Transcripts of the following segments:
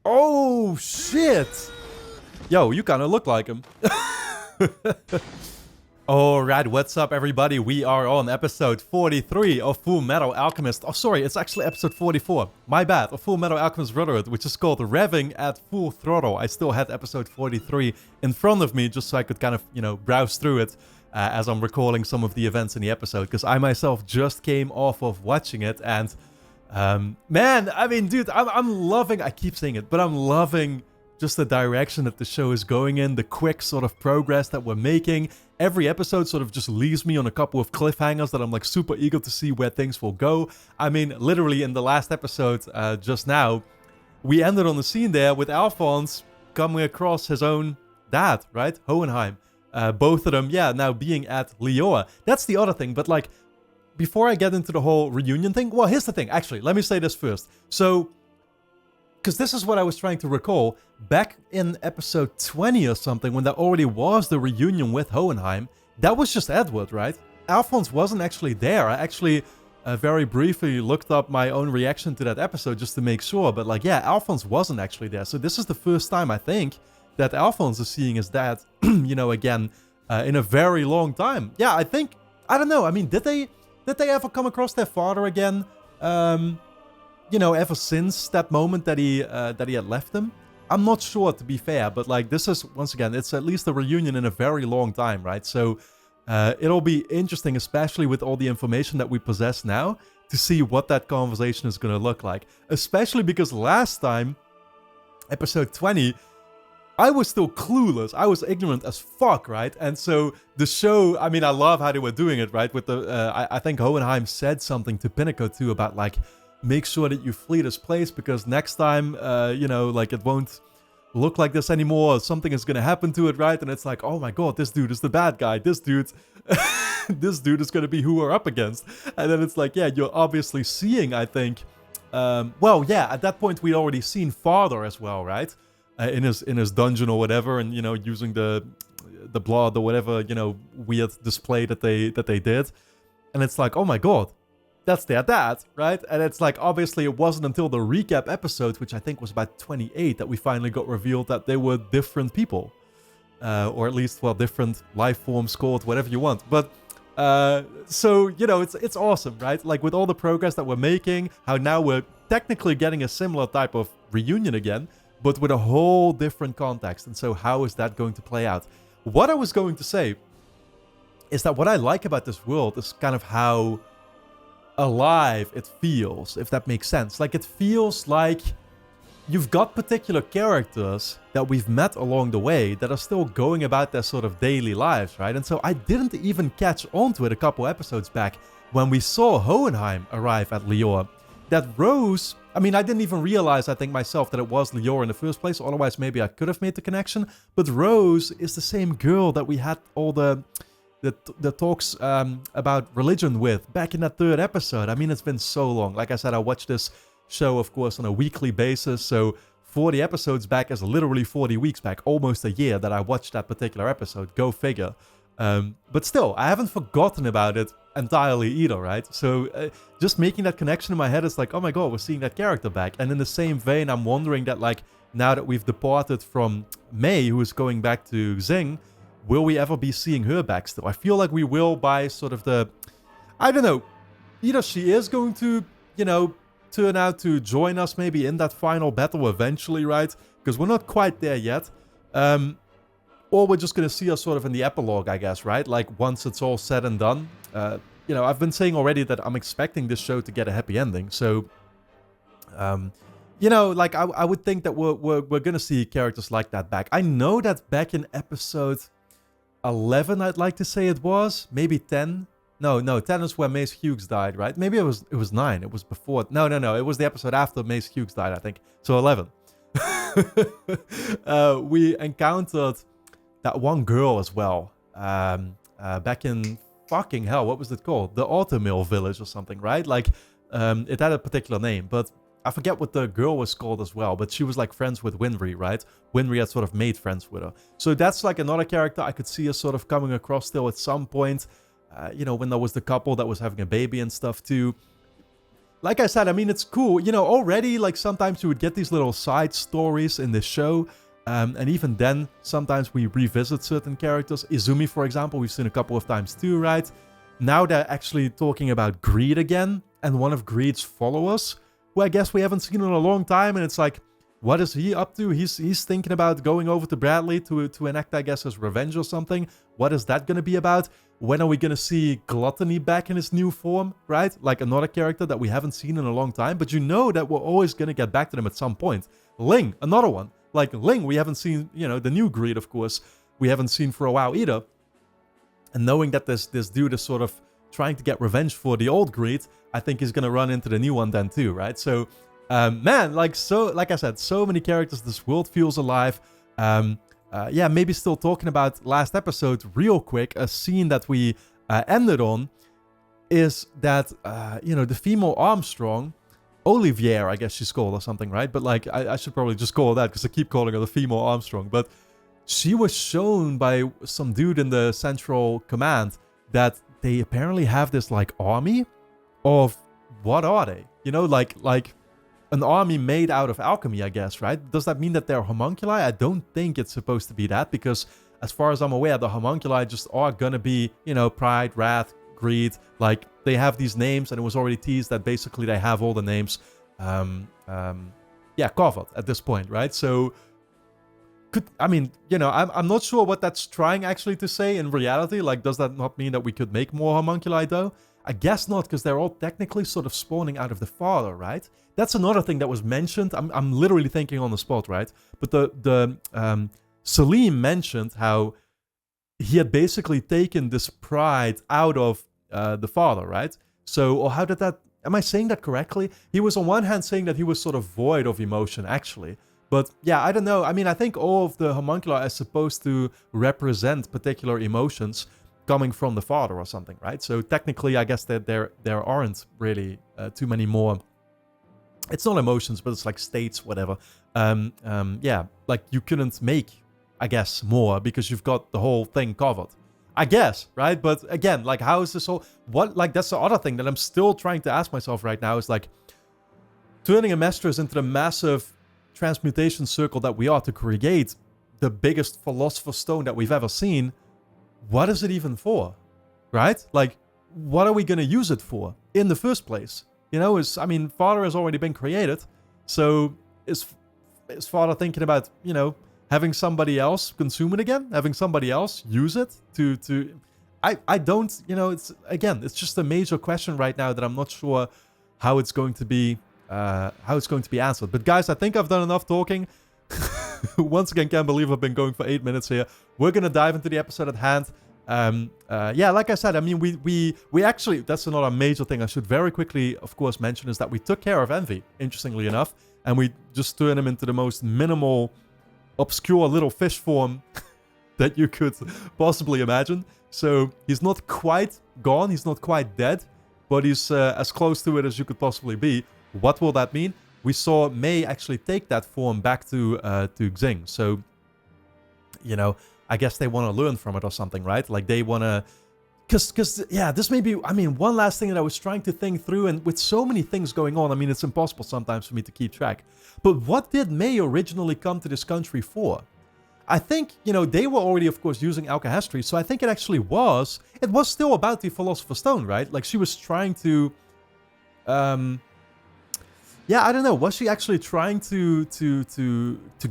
Oh, shit. Yo, you kind of look like him. Alright, what's up everybody? We are on episode 43 of Fullmetal Alchemist. Oh, sorry, it's actually episode 44. My bad, of Fullmetal Alchemist Brotherhood, which is called Revving at Full Throttle. I still had episode 43 in front of me just so I could kind of, browse through it as I'm recalling some of the events in the episode. Because I myself just came off of watching it and, man, I mean, dude, I'm loving, I keep saying it, but I'm loving just the direction that the show is going in, the quick sort of progress that we're making. Every episode sort of just leaves me on a couple of cliffhangers that I'm like super eager to see where things will go. I mean, literally in the last episode just now, we ended on the scene there with Alphonse coming across his own dad, right? Hohenheim. Both of them, yeah, now being at Lioa. That's the other thing, but like, before I get into the whole reunion thing, well, here's the thing, actually, let me say this first. So, because this is what I was trying to recall, back in episode 20 or something, when there already was the reunion with Hohenheim, that was just Edward, right? Alphonse wasn't actually there. I actually very briefly looked up my own reaction to that episode just to make sure, but like, yeah, Alphonse wasn't actually there. So this is the first time, I think, that Alphonse is seeing his dad, again, in a very long time. Yeah, I think, I don't know, I mean, did they ever come across their father again? Ever since that moment that he had left them? I'm not sure, to be fair, but like, this is, once again, it's at least a reunion in a very long time, right? So it'll be interesting, especially with all the information that we possess now, to see what that conversation is going to look like. Especially because last time, episode 20, I was still clueless. I was ignorant as fuck, right? And so the show, I mean, I love how they were doing it, right? With the, I think Hohenheim said something to Pinnacle too about like, make sure that you flee this place because next time, it won't look like this anymore. Something is going to happen to it, right? And it's like, oh my god, this dude is the bad guy. This dude, this dude is going to be who we're up against. And then it's like, yeah, you're obviously seeing, I think, at that point we'd already seen Father as well, right? In his dungeon or whatever, and using the blood or whatever weird display that they did, and it's like, oh my god, that's their dad, right? And it's like, obviously it wasn't until the recap episode, which I think was about 28, that we finally got revealed that they were different people, or at least, well, different life forms, called whatever you want. But so it's awesome, right? Like with all the progress that we're making, how now we're technically getting a similar type of reunion again, but with a whole different context. And so how is that going to play out? What I was going to say is that what I like about this world is kind of how alive it feels, if that makes sense. Like, it feels like you've got particular characters that we've met along the way that are still going about their sort of daily lives, right? And so I didn't even catch on to it a couple episodes back when we saw Hohenheim arrive at Lior. That Rose, I mean, I didn't even realize, I think myself, that it was Lior in the first place. Otherwise, maybe I could have made the connection. But Rose is the same girl that we had all the talks about religion with back in that third episode. I mean, it's been so long. Like I said, I watch this show, of course, on a weekly basis. So 40 episodes back is literally 40 weeks back, almost a year that I watched that particular episode. Go figure. But still, I haven't forgotten about it entirely either, right? So just making that connection in my head is like, oh my god, we're seeing that character back. And in the same vein, I'm wondering that, like, now that we've departed from Mei, who is going back to Xing, will we ever be seeing her back still? I feel like we will by sort of the, I don't know, either she is going to, turn out to join us maybe in that final battle eventually, right? Because we're not quite there yet. Or we're just going to see us sort of in the epilogue, I guess, right? Like, once it's all said and done. I've been saying already that I'm expecting this show to get a happy ending. So, I would think that we're going to see characters like that back. I know that back in episode 11, I'd like to say it was. Maybe 10. No, 10 is where Mace Hughes died, right? Maybe it was 9. It was before. No. It was the episode after Mace Hughes died, I think. So 11. We encountered that one girl as well. Back in fucking hell, what was it called? The Automill Village or something, right? Like, it had a particular name, but I forget what the girl was called as well, but she was like friends with Winry, right? Winry had sort of made friends with her. So that's like another character I could see us sort of coming across still at some point. When there was the couple that was having a baby and stuff too. like I said, I mean, it's cool. You know, already, like, sometimes you would get these little side stories in the show. And even then, sometimes we revisit certain characters. Izumi, for example, we've seen a couple of times too, right? Now they're actually talking about Greed again, and one of Greed's followers, who I guess we haven't seen in a long time, and it's like, what is he up to? He's thinking about going over to Bradley to enact, I guess, his revenge or something. What is that going to be about? When are we going to see Gluttony back in his new form, right? Like another character that we haven't seen in a long time, but you know that we're always going to get back to them at some point. Ling, another one. Like Ling, we haven't seen, you know, the new Greed, of course, we haven't seen for a while either. And knowing that this dude is sort of trying to get revenge for the old Greed, I think he's going to run into the new one then too, right? So, man, like I said, so many characters, this world feels alive. Yeah, maybe still talking about last episode real quick, a scene that we ended on is that, you know, the female Armstrong, Olivier, I guess she's called or something, right? But like, I should probably just call her that because I keep calling her the female Armstrong. But she was shown by some dude in the Central Command that they apparently have this like army of, what are they? You know, like an army made out of alchemy, I guess, right? Does that mean that they're homunculi? I don't think it's supposed to be that because as far as I'm aware, the homunculi just are gonna be, you know, pride, wrath, greed, like they have these names, and it was already teased that basically they have all the names yeah, covered at this point, right? So I mean, you know, I'm not sure what that's trying actually to say in reality. Like, does that not mean that we could make more homunculi though? I guess not, because they're all technically sort of spawning out of the father, right? That's another thing that was mentioned. I'm literally thinking on the spot, right? But the Salim mentioned how he had basically taken this pride out of the father, right? So, or how did that... Am I saying that correctly? He was on one hand saying that he was sort of void of emotion, actually. But yeah, I don't know. I mean, I think all of the homunculi are supposed to represent particular emotions coming from the father or something, right? So technically, I guess that there aren't really too many more. It's not emotions, but it's like states, whatever. Yeah, like you couldn't make, I guess, more because you've got the whole thing covered. I guess, right? But again, like how is this all... What, like that's the other thing that I'm still trying to ask myself right now is like turning Amestris into the massive transmutation circle that we are to create the biggest Philosopher's Stone that we've ever seen. What is it even for, right? Like, what are we going to use it for in the first place? You know, I mean, Father has already been created. So is Father thinking about, you know, having somebody else consume it again? Having somebody else use it to... I don't, you know, it's, again, it's just a major question right now that I'm not sure how it's going to be, answered. But guys, I think I've done enough talking. Once again, can't believe I've been going for 8 minutes here. We're gonna dive into the episode at hand. Yeah, like I said, I mean, we actually, that's another major thing I should very quickly, of course, mention is that we took care of Envy, interestingly enough, and we just turned him into the most minimal, obscure little fish form that you could possibly imagine. So he's not quite gone, he's not quite dead, but he's as close to it as you could possibly be. What will that mean? We saw Mei actually take that form back to Xing. So, you know, I guess they want to learn from it or something, right? Like they want to... Because, yeah, this may be... I mean, one last thing that I was trying to think through, and with so many things going on, I mean, it's impossible sometimes for me to keep track. But what did Mei originally come to this country for? I think, you know, they were already, of course, using alchemy, so I think it actually was... It was still about the Philosopher's Stone, right? Like, she was trying to... Yeah, I don't know. Was she actually trying to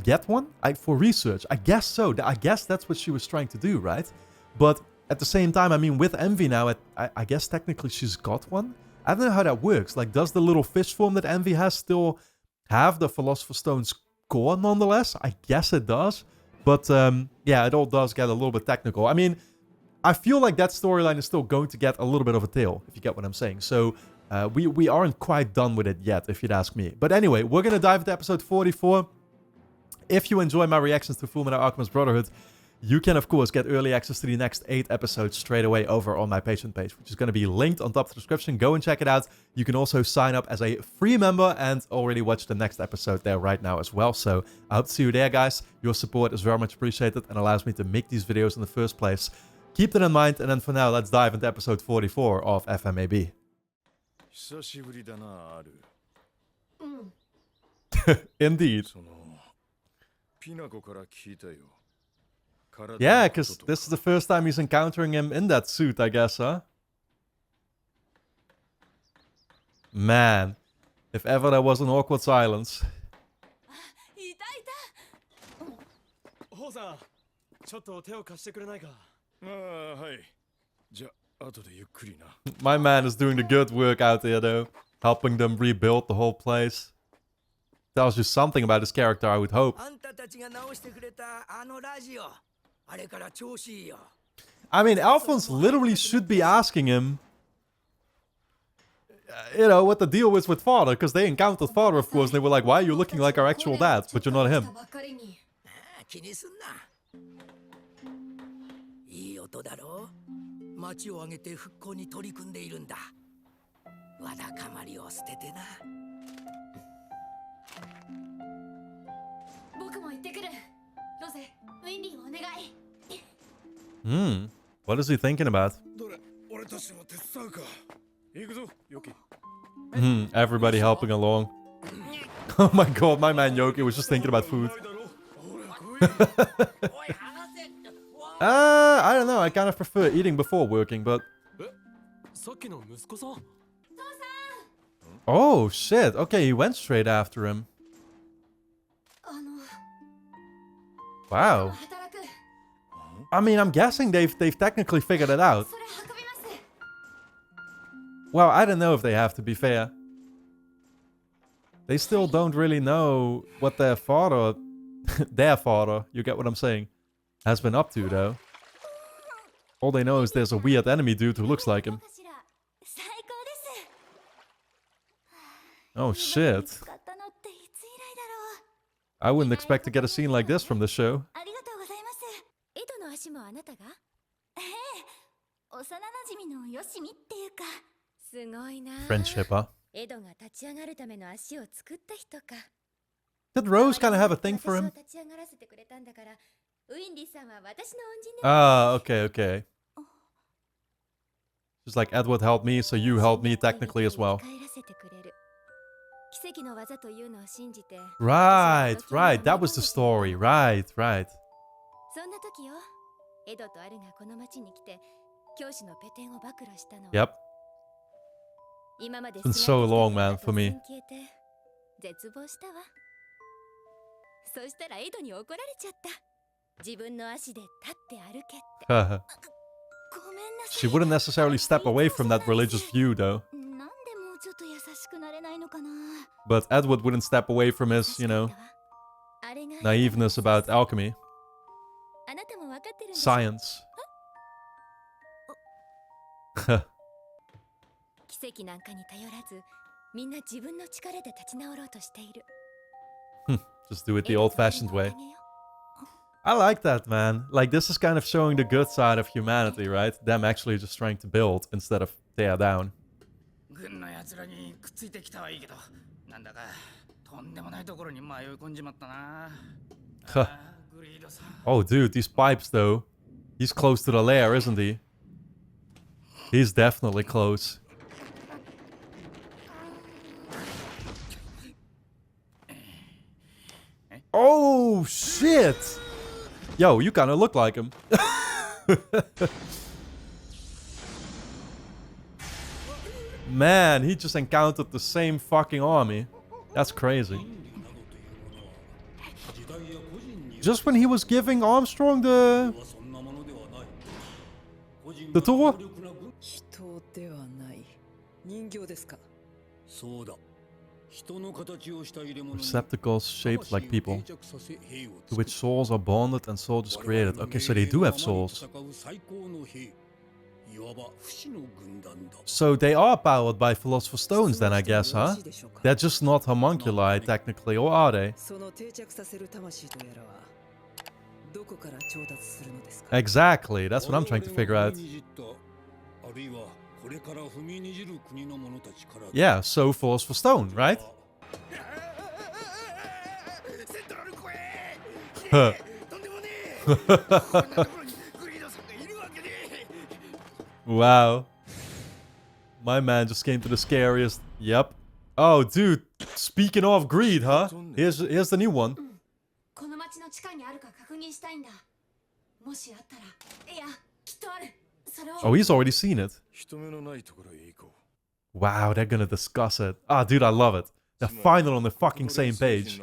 get one? For research? I guess so. I guess that's what she was trying to do, right? But at the same time, I mean, with Envy now, I guess technically she's got one. I don't know how that works. Like, does the little fish form that Envy has still have the Philosopher's Stone's core nonetheless? I guess it does. But, yeah, it all does get a little bit technical. I mean, I feel like that storyline is still going to get a little bit of a tail, if you get what I'm saying. So... we aren't quite done with it yet, if you'd ask me. But anyway, we're going to dive into episode 44. If you enjoy my reactions to Fullmetal Alchemist Brotherhood, you can, of course, get early access to the next 8 episodes straight away over on my Patreon page, which is going to be linked on top of the description. Go and check it out. You can also sign up as a free member and already watch the next episode there right now as well. So I hope to see you there, guys. Your support is very much appreciated and allows me to make these videos in the first place. Keep that in mind, and then for now, let's dive into episode 44 of FMAB. Indeed. Yeah, because this is the first time he's encountering him in that suit, I guess, huh? Man, if ever there was an awkward silence. My man is doing the good work out there, though. Helping them rebuild the whole place. Tells you something about his character, I would hope. I mean, Alphonse literally should be asking him, you know, what the deal was with Father, because they encountered Father, of course, and they were like, why are you looking like our actual dad, but you're not him? What is he thinking about? Everybody helping along. Oh my god, my man Yoki was just thinking about food. I don't know, I kind of prefer eating before working, but... Oh shit, okay, he went straight after him. Wow. I mean, I'm guessing they've technically figured it out. Well, I don't know if they have, to be fair. They still don't really know what their father, you get what I'm saying, has been up to, though. All they know is there's a weird enemy dude who looks like him. Oh shit. I wouldn't expect to get a scene like this from the show. Friendship, huh? Did Rose kind of have a thing for him? Ah, okay. Just like Edward helped me, so you helped me technically as well. Right, that was the story. Right. Yep. It's been so long, man, for me. She wouldn't necessarily step away from that religious view, though. But Edward wouldn't step away from his, you know, naiveness about alchemy. Science. Just do it the old-fashioned way. I like that, man. Like, this is kind of showing the good side of humanity, right? Them actually just trying to build instead of tear down. Oh, dude, these pipes, though. He's close to the lair, isn't he? He's definitely close. Oh, shit! Yo, you kind of look like him. Man, he just encountered the same fucking army. That's crazy. Just when he was giving Armstrong the tour? Receptacles shaped like people, to which souls are bonded and soldiers created. Okay, so they do have souls. So they are powered by Philosopher's Stones then, I guess, huh? They're just not homunculi, technically, or are they? Exactly, that's what I'm trying to figure out. Yeah, so Philosopher's Stone, right? Wow. My man just came to the scariest. Yep. Oh, dude. Speaking of greed, huh? Here's the new one. Oh, he's already seen it. Wow, they're gonna discuss it. Ah, dude, I love it. They're finally on the fucking same page.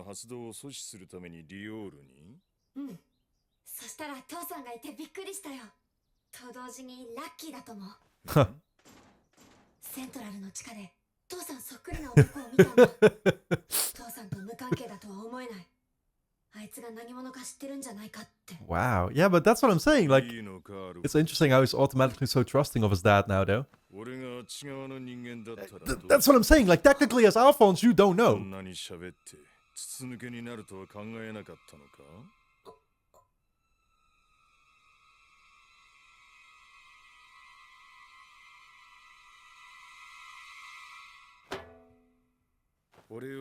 Huh. Wow. Yeah, but that's what I'm saying. Like, it's interesting how he's automatically so trusting of his dad now, though. That's what I'm saying. Like, technically, as Alphonse, you don't know.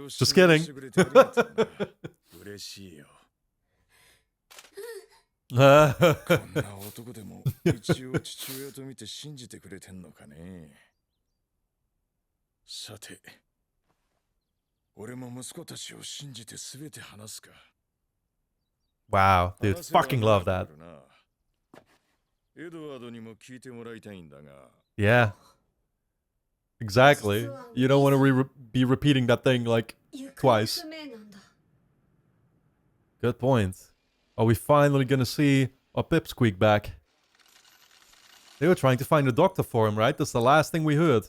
Just kidding. Wow, dude, fucking love that. Yeah. Exactly. You don't want to be repeating that thing like twice. Good point. Are we finally gonna see our Pipsqueak back? They were trying to find a doctor for him, right? That's the last thing we heard.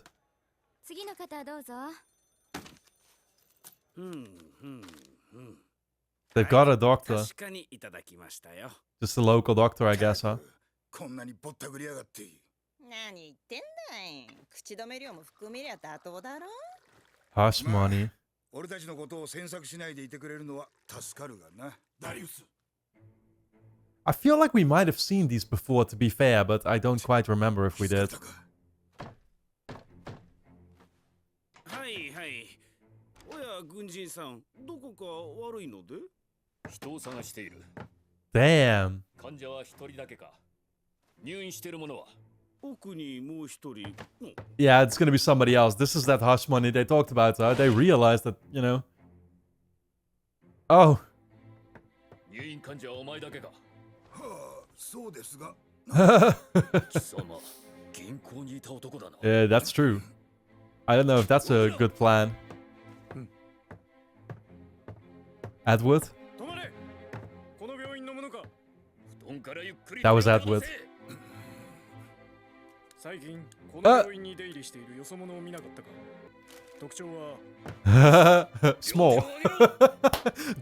They've got a doctor. Just a local doctor, I guess, huh? Hush money. I feel like we might have seen these before, to be fair, but I don't quite remember if we did. Damn. Yeah, it's gonna be somebody else. This is that hush money they talked about, huh? They realized that, you know. Oh. Yeah, that's true. I don't know if that's a good plan. Edward? That was Edward. Small.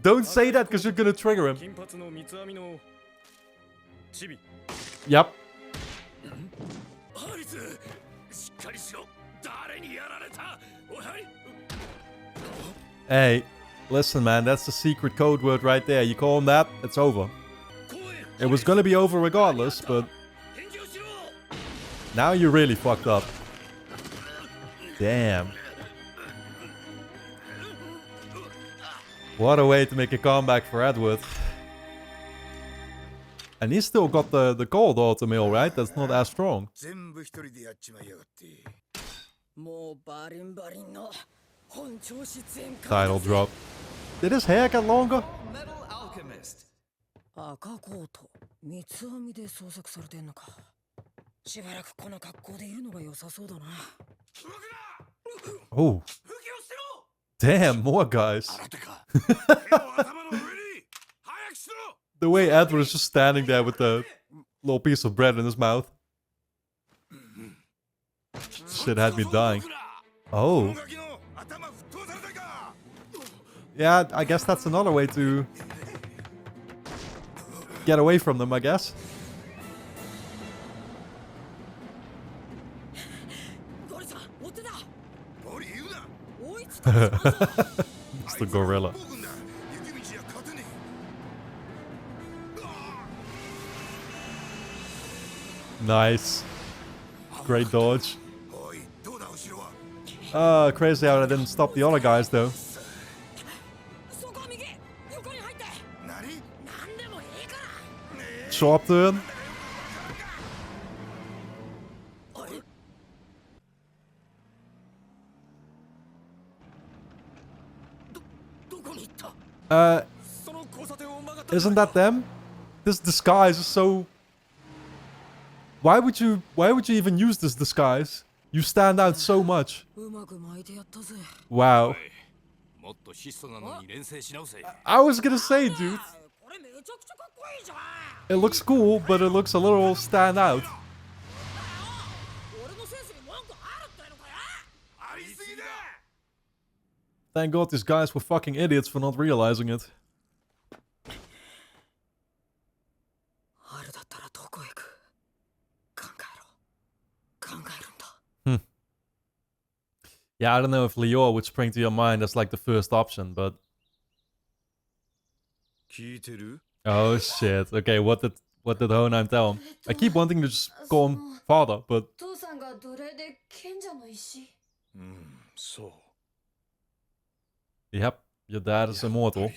Don't say that because you're gonna trigger him. Yep. Hey, listen man, that's the secret code word right there. You call him that, it's over. It was gonna be over regardless, but now you're really fucked up. Damn. What a way to make a comeback for Edward. And he's still got the gold automail, right? That's not as strong. Title drop. Did his hair get longer? Fullmetal Alchemist. Oh. Damn, more guys. The way Edward is just standing there with the little piece of bread in his mouth. Shit had me dying. Oh. Yeah, I guess that's another way to get away from them, I guess. It's the gorilla. Nice. Great dodge. Crazy how I didn't stop the other guys though. Sharp turn. Isn't that them? This disguise is so... Why would you even use this disguise? You stand out so much. Wow. I was gonna say, dude. It looks cool, but it looks a little stand out. Thank God these guys were fucking idiots for not realizing it. Yeah, I don't know if Lior would spring to your mind as like the first option, but... Oh shit. Okay, what did Hohenheim tell him? I keep wanting to just call him father, but... Yep, your dad is immortal.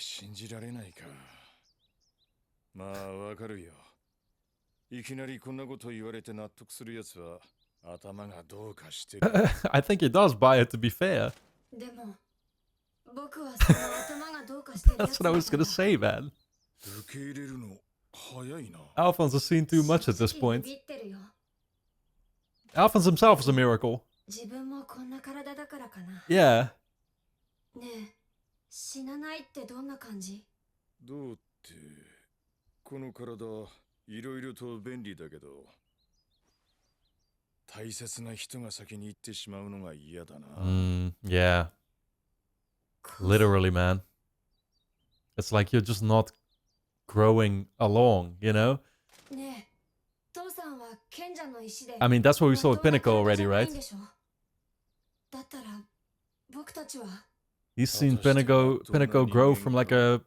I think he does buy it, to be fair. That's what I was gonna say, man. Alphonse has seen too much at this point. Alphonse himself is a miracle. Yeah. Yeah. Literally, man. It's like you're just not growing along, you know? I mean, that's what we saw with Pinnacle already, right? He's seen Pinnacle grow from like a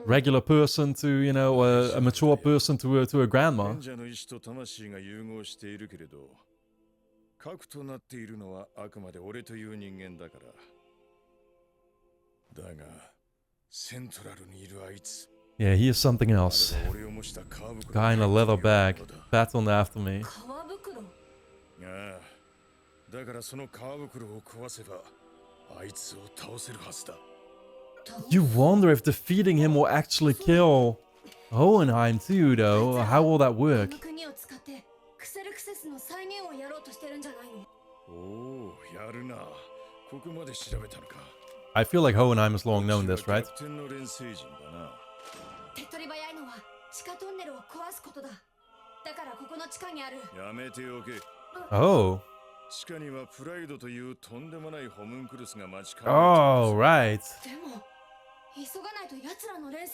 regular person to, you know, a mature person to a grandma. Yeah, he is something else. Guy in a leather bag, patterned after me. You wonder if defeating him will actually kill Hohenheim too, though. How will that work? I feel like Hohenheim has long known this, right? Oh. Oh, right.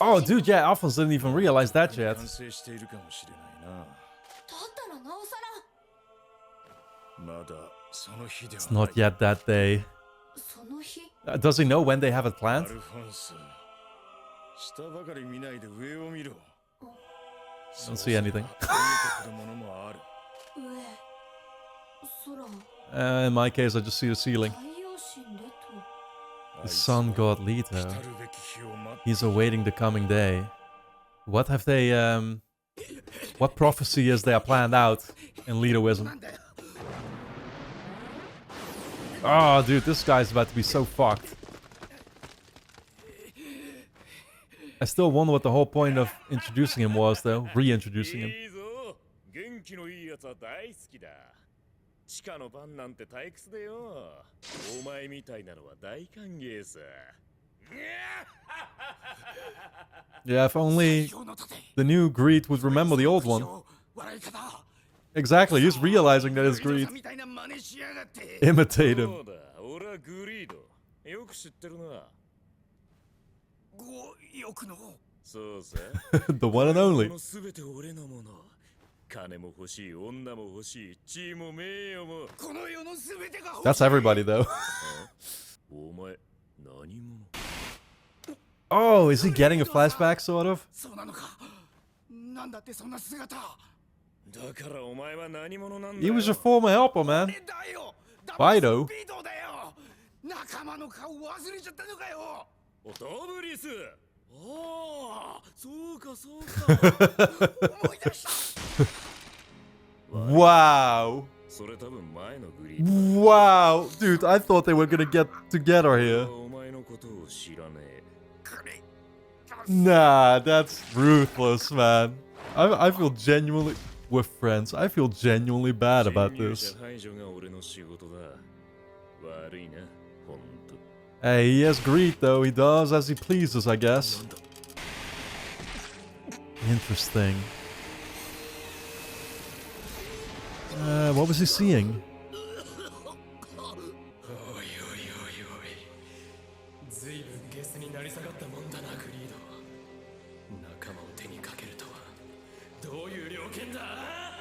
Oh, dude, yeah, Alphonse didn't even realize that yet. It's not yet that day. Does he know when they have it planned? Don't see anything. In my case, I just see the ceiling. The sun god Leto. He's awaiting the coming day. What have they, what prophecy is there planned out in Letoism? Oh, dude, this guy's about to be so fucked. I still wonder what the whole point of introducing him was, though. Reintroducing him. Yeah, if only the new Greed would remember the old one. Exactly, he's realizing that it's Greed. Imitate him. The one and only. That's everybody, though. Oh, is he getting a flashback, sort of? He was your former helper, man. Fido. Wow. Wow. Dude, I thought they were gonna get together here. Nah, that's ruthless, man. I feel genuinely... With friends, I feel genuinely bad about this. Hey, he has greed though. He does as he pleases, I guess. Interesting. What was he seeing?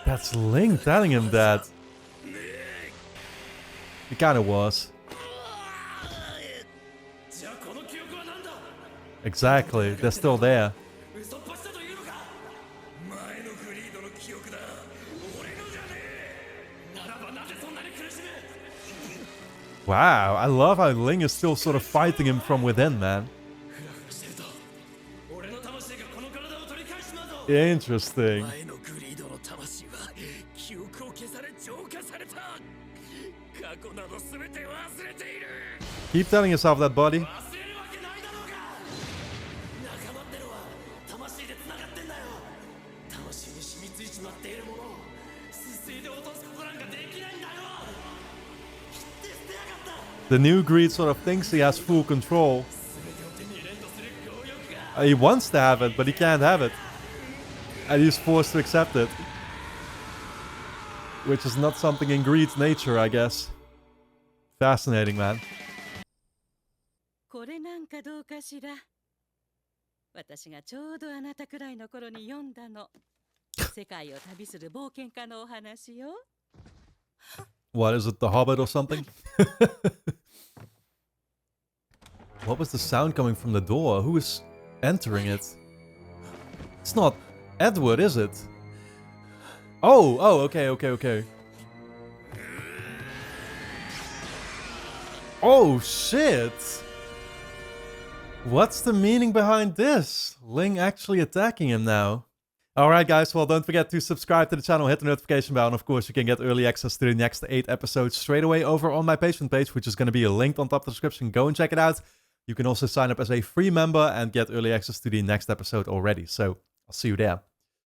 That's Ling telling him that. He kinda was. Exactly, they're still there. Wow, I love how Ling is still sort of fighting him from within, man. Interesting. Keep telling yourself that, buddy. The new greed sort of thinks he has full control. He wants to have it, but he can't have it. And he's forced to accept it. Which is not something in greed's nature, I guess. Fascinating, man. What, is it The Hobbit or something? What was the sound coming from the door? Who is entering it? It's not Edward, is it? Oh, okay. Oh, shit! What's the meaning behind this? Ling actually attacking him now. Alright guys, well don't forget to subscribe to the channel, hit the notification bell, and of course you can get early access to the next 8 episodes straight away over on my Patreon page, which is going to be linked on top of the description. Go and check it out. You can also sign up as a free member and get early access to the next episode already, so I'll see you there.